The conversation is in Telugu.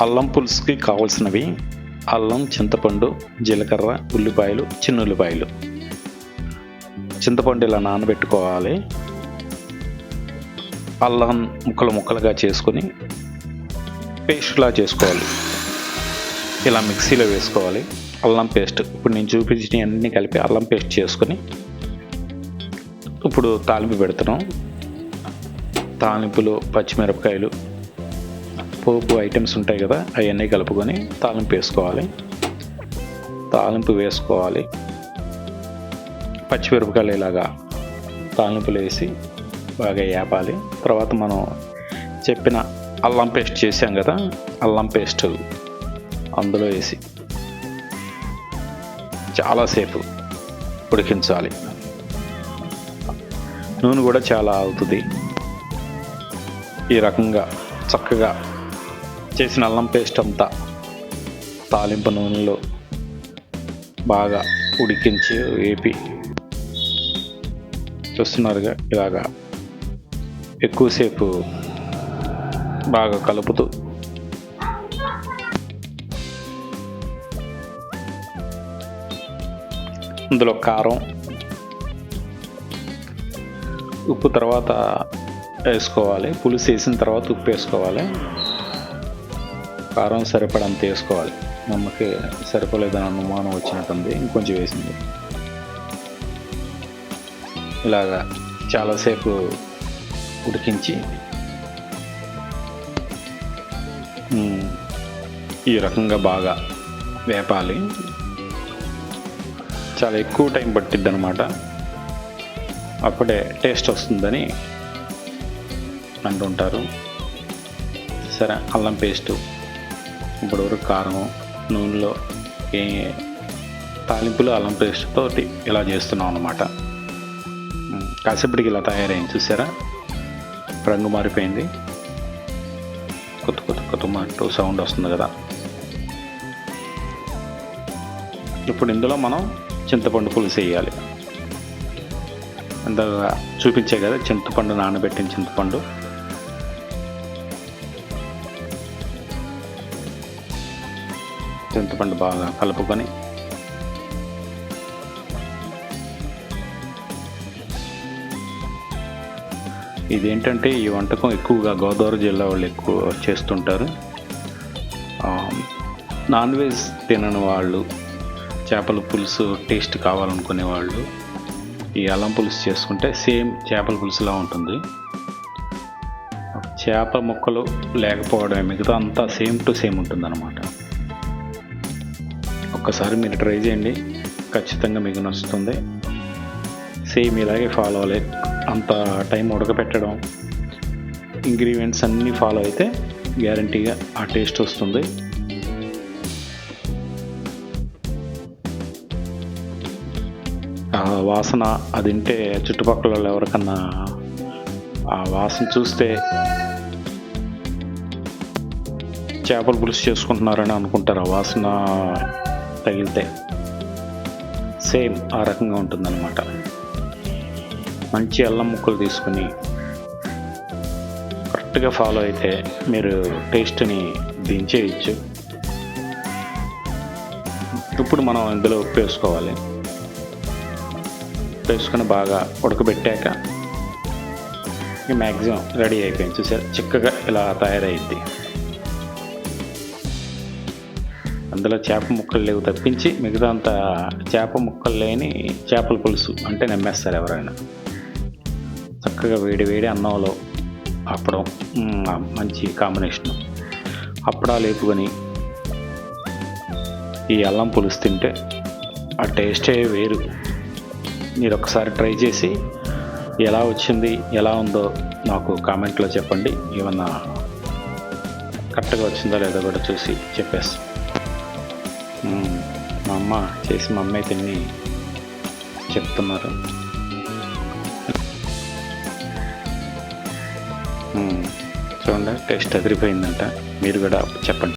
అల్లం పులుసుకి కావాల్సినవి అల్లం, చింతపండు, జీలకర్ర, ఉల్లిపాయలు, చిన్నుల్లిపాయలు. చింతపండు ఇలా నానబెట్టుకోవాలి. అల్లం ముక్కలుగా చేసుకొని పేస్ట్లా చేసుకోవాలి. ఇలా మిక్సీలో వేసుకోవాలి. అల్లం పేస్ట్ ఇప్పుడు నేను చూపించిన అన్నీ కలిపి అల్లం పేస్ట్ చేసుకొని ఇప్పుడు తాలింపు పెడుతున్నాం. తాలింపులో పచ్చిమిరపకాయలు, పోపు ఐటమ్స్ ఉంటాయి కదా, అవన్నీ కలుపుకొని తాలింపు వేసుకోవాలి. పచ్చిమిరపకాయలు ఇలాగా తాలింపులు వేసి బాగా వేపాలి. తర్వాత మనం చెప్పిన అల్లం పేస్ట్ చేసాం కదా, అల్లం పేస్ట్ అందులో వేసి చాలాసేపు ఉడికించాలి. నూనె కూడా చాలా అవుతుంది. ఈ రకంగా చక్కగా చేసిన అల్లం పేస్ట్ అంతా తాలింపు నూనెలో బాగా ఉడికించి వేపి చూస్తున్నారుగా, ఇలాగా ఎక్కువసేపు బాగా కలుపుతూ అందులో కారం, ఉప్పు తర్వాత వేసుకోవాలి. పులుసు వేసిన తర్వాత ఉప్పు వేసుకోవాలి. కారం సరిపడంత వేసుకోవాలి. నమ్మకి సరిపోలేదని అనుమానం వచ్చినట్టుంది, ఇంకొంచెం వేసింది. ఇలాగా చాలాసేపు ఉడికించి ఈ రకంగా బాగా వేపాలి. చాలా ఎక్కువ టైం పట్టిద్ది అన్నమాట. అప్పుడే టేస్ట్ వస్తుందని అంటుంటారు. సరే, అల్లం పేస్టు ఇప్పటివరకు కారం, నూనెలో తాలింపులు అల్లం పేస్ట్ తోటి ఇలా చేస్తున్నాం అన్నమాట. కాసేపటికి ఇలా తయారైంది. చూసారా, రంగు మారిపోయింది. కొత్త అంటూ సౌండ్ వస్తుంది కదా. ఇప్పుడు ఇందులో మనం చింతపండు పులుసు వేయాలి. ఇందాక చూపించే కదా చింతపండు, నానబెట్టిన చింతపండు. చింతపండు బాగా కలుపుకొని ఇదేంటంటే ఈ వంటకం ఎక్కువగా గోదావరి జిల్లా వాళ్ళు ఎక్కువ చేస్తుంటారు. నాన్ వెజ్ తినని వాళ్ళు, చేపల పులుసు టేస్ట్ కావాలనుకునే వాళ్ళు ఈ అల్లం పులుసు చేసుకుంటే సేమ్ చేపల పులుసులా ఉంటుంది. చేప ముక్కలు లేకపోవడమే, మిగతా అంతా సేమ్ టు సేమ్ ఉంటుంది అన్నమాట. ఒక్కసారి మీరు ట్రై చేయండి, ఖచ్చితంగా మీకు నచ్చుతుంది. సేమ్ ఇలాగే ఫాలో అవ్వాలి. అంత టైం ఉడకపెట్టడం, ఇంగ్రీడియంట్స్ అన్నీ ఫాలో అయితే గ్యారంటీగా ఆ టేస్ట్ వస్తుంది. ఆ వాసన అది తింటే చుట్టుపక్కల ఎవరికన్నా ఆ వాసన చూస్తే చేపల పులుసు చేసుకుంటున్నారని అనుకుంటారు. ఆ వాసన తగిలితే సేమ్ ఆ రకంగా ఉంటుందన్నమాట. మంచి అల్లం ముక్కలు తీసుకుని కరెక్ట్గా ఫాలో అయితే మీరు టేస్ట్ని దించేయచ్చు. ఇప్పుడు మనం ఇందులో ఉప్పు వేసుకోవాలి. వేసుకొని బాగా ఉడకబెట్టాక మ్యాక్సిమం రెడీ అయిపోయింది. చూసారు, చిక్కగా ఇలా తయారైద్ది. అందులో చేప ముక్కలు లేవు తప్పించి మిగతా అంతా చేప ముక్కలు లేని చేపల పులుసు అంటే నమ్మేస్తారు ఎవరైనా. చక్కగా వేడి వేడి అన్నంలో అప్పడం మంచి కాంబినేషన్. అప్పడాలు వేపుకొని ఈ అల్లం పులుసు తింటే ఆ టేస్టే వేరు. మీరు ఒకసారి ట్రై చేసి ఎలా వచ్చింది, ఎలా ఉందో నాకు కామెంట్లో చెప్పండి. ఏమన్నా కరెక్ట్గా వచ్చిందో లేదో కూడా చూసి చెప్పేసి. మా అమ్మ చేసి మా అమ్మాయి తిని చెప్తున్నారు. చూడండి, టేస్ట్ అదిరిపోయిందంట. మీరు కూడా చెప్పండి.